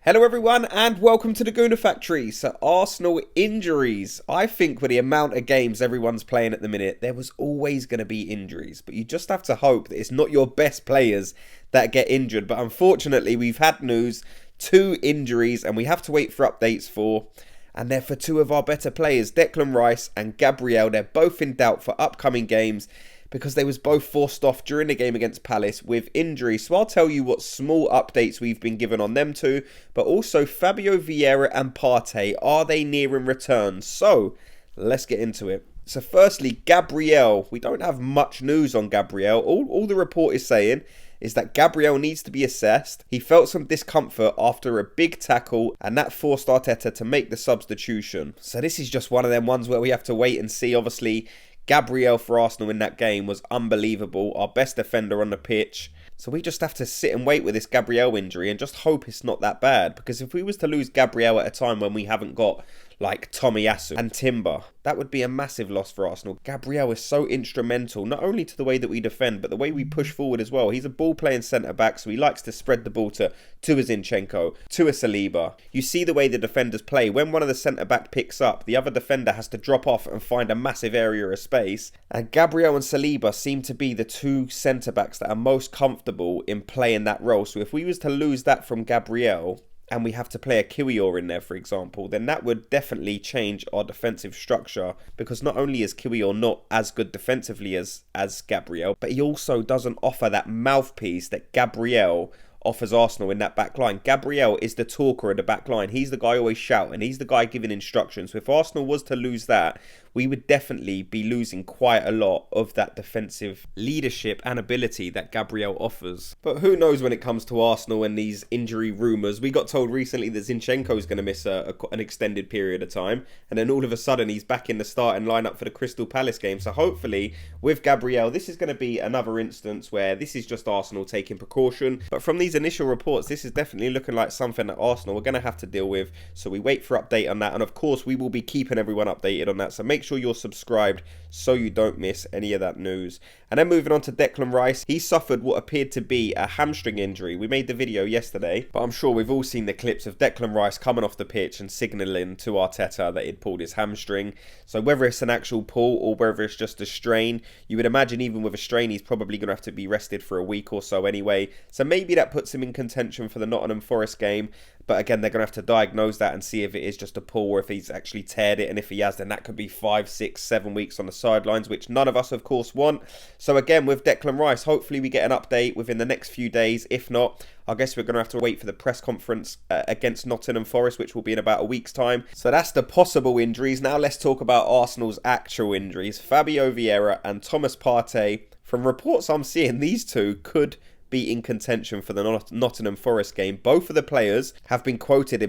Hello everyone and welcome to the Gooner Factory. So Arsenal injuries. I think with the amount of games everyone's playing at the minute, there was always going to be injuries. But you just have to hope that it's not your best players that get injured. But unfortunately, we've had news, 2 injuries, and we have to wait for updates for. And they're for 2 of our better players, Declan Rice and Gabriel. They're both in doubt for upcoming games, because they was both forced off during the game against Palace with injury. So I'll tell you what small updates we've been given on them two, but also Fabio, Viera and Partey. Are they nearing return? So let's get into it. So firstly, Gabriel. We don't have much news on Gabriel. All the report is saying is that Gabriel needs to be assessed. He felt some discomfort after a big tackle and that forced Arteta to make the substitution. So this is just one of them ones where we have to wait and see. Obviously, Gabriel for Arsenal in that game was unbelievable. Our best defender on the pitch. So we just have to sit and wait with this Gabriel injury and just hope it's not that bad. Because if we was to lose Gabriel at a time when we haven't got like Tomiyasu and Timber, that would be a massive loss for Arsenal. Gabriel is so instrumental, not only to the way that we defend, but the way we push forward as well. He's a ball-playing centre-back, so he likes to spread the ball to a Zinchenko, to a Saliba. You see the way the defenders play. When one of the centre-back picks up, the other defender has to drop off and find a massive area of space. And Gabriel and Saliba seem to be the 2 centre-backs that are most comfortable in playing that role. So if we was to lose that from Gabriel, and we have to play a Kiwior in there, for example, then that would definitely change our defensive structure, because not only is Kiwior not as good defensively as Gabriel, but he also doesn't offer that mouthpiece that Gabriel offers Arsenal in that back line. Gabriel is the talker of the back line. He's the guy always shouting. He's the guy giving instructions. So if Arsenal was to lose that, we would definitely be losing quite a lot of that defensive leadership and ability that Gabriel offers. But who knows when it comes to Arsenal and these injury rumours. We got told recently that Zinchenko is going to miss an extended period of time, and then all of a sudden he's back in the starting lineup for the Crystal Palace game. So hopefully with Gabriel, this is going to be another instance where this is just Arsenal taking precaution. But from these initial reports, this is definitely looking like something that Arsenal are going to have to deal with. So we wait for update on that, and of course we will be keeping everyone updated on that. So make sure you're subscribed so you don't miss any of that news. And then moving on to Declan Rice, he suffered what appeared to be a hamstring injury. We made the video yesterday, but I'm sure we've all seen the clips of Declan Rice coming off the pitch and signalling to Arteta that he'd pulled his hamstring. So whether it's an actual pull or whether it's just a strain, you would imagine even with a strain he's probably going to have to be rested for a week or so anyway. So maybe that puts him in contention for the Nottingham Forest game. But again, they're going to have to diagnose that and see if it is just a pull or if he's actually teared it. And if he has, then that could be 5, 6, 7 weeks on the sidelines, which none of us, of course, want. So again, with Declan Rice, hopefully we get an update within the next few days. If not, I guess we're going to have to wait for the press conference against Nottingham Forest, which will be in about a week's time. So that's the possible injuries. Now let's talk about Arsenal's actual injuries. Fabio Viera and Thomas Partey. From reports I'm seeing, these 2 could be in contention for the Nottingham Forest game. Both of the players have been quoted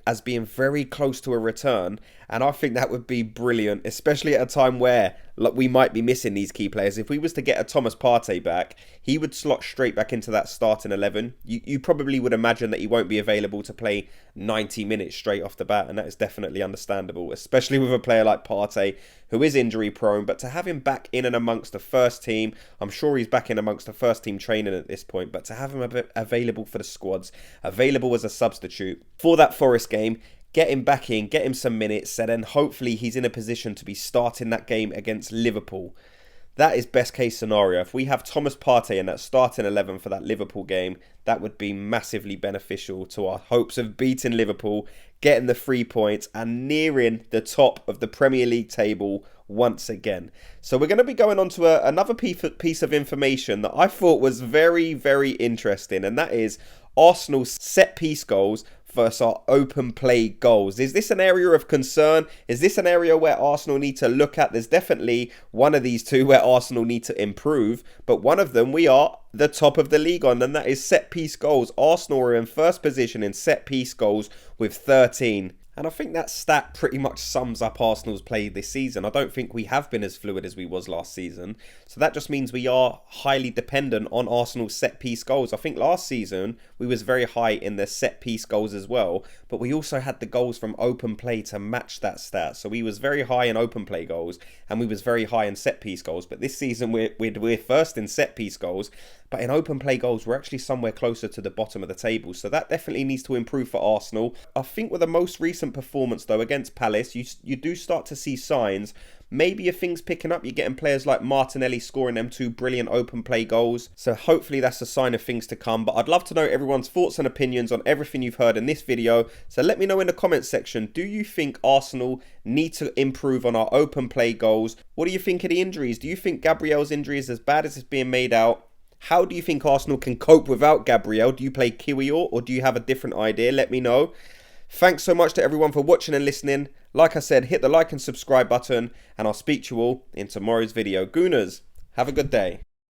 as being very close to a return, and I think that would be brilliant, especially at a time where we might be missing these key players. If we was to get a Thomas Partey back, he would slot straight back into that starting 11. You probably would imagine that he won't be available to play 90 minutes straight off the bat, and that is definitely understandable, especially with a player like Partey, who is injury prone. But to have him back in and amongst the first team, I'm sure he's back in amongst the first team training at this point, but to have him available for the squads, available as a substitute for that Forest game, get him back in, get him some minutes, and then hopefully he's in a position to be starting that game against Liverpool. That is best case scenario. If we have Thomas Partey in that starting 11 for that Liverpool game, that would be massively beneficial to our hopes of beating Liverpool, getting the 3 points and nearing the top of the Premier League table once again. So we're going to be going on to another piece of information that I thought was very, very interesting, and that is Arsenal's set-piece goals versus our open play goals. Is this an area of concern? Is this an area where Arsenal need to look at? There's definitely one of these 2 where Arsenal need to improve, but one of them we are the top of the league on, and that is set piece goals. Arsenal are in first position in set piece goals with 13. And I think that stat pretty much sums up Arsenal's play this season. I don't think we have been as fluid as we was last season. So that just means we are highly dependent on Arsenal's set-piece goals. I think last season we was very high in the set-piece goals as well. But we also had the goals from open play to match that stat. So we was very high in open play goals and we was very high in set-piece goals. But this season we're first in set-piece goals. But in open play goals, we're actually somewhere closer to the bottom of the table. So that definitely needs to improve for Arsenal. I think with the most recent performance, though, against Palace, you do start to see signs. Maybe if things picking up, you're getting players like Martinelli scoring them 2 brilliant open play goals. So hopefully that's a sign of things to come. But I'd love to know everyone's thoughts and opinions on everything you've heard in this video. So let me know in the comments section, do you think Arsenal need to improve on our open play goals? What do you think of the injuries? Do you think Gabriel's injury is as bad as it's being made out? How do you think Arsenal can cope without Gabriel? Do you play Kiwior or do you have a different idea? Let me know. Thanks so much to everyone for watching and listening. Like I said, hit the like and subscribe button and I'll speak to you all in tomorrow's video. Gooners, have a good day.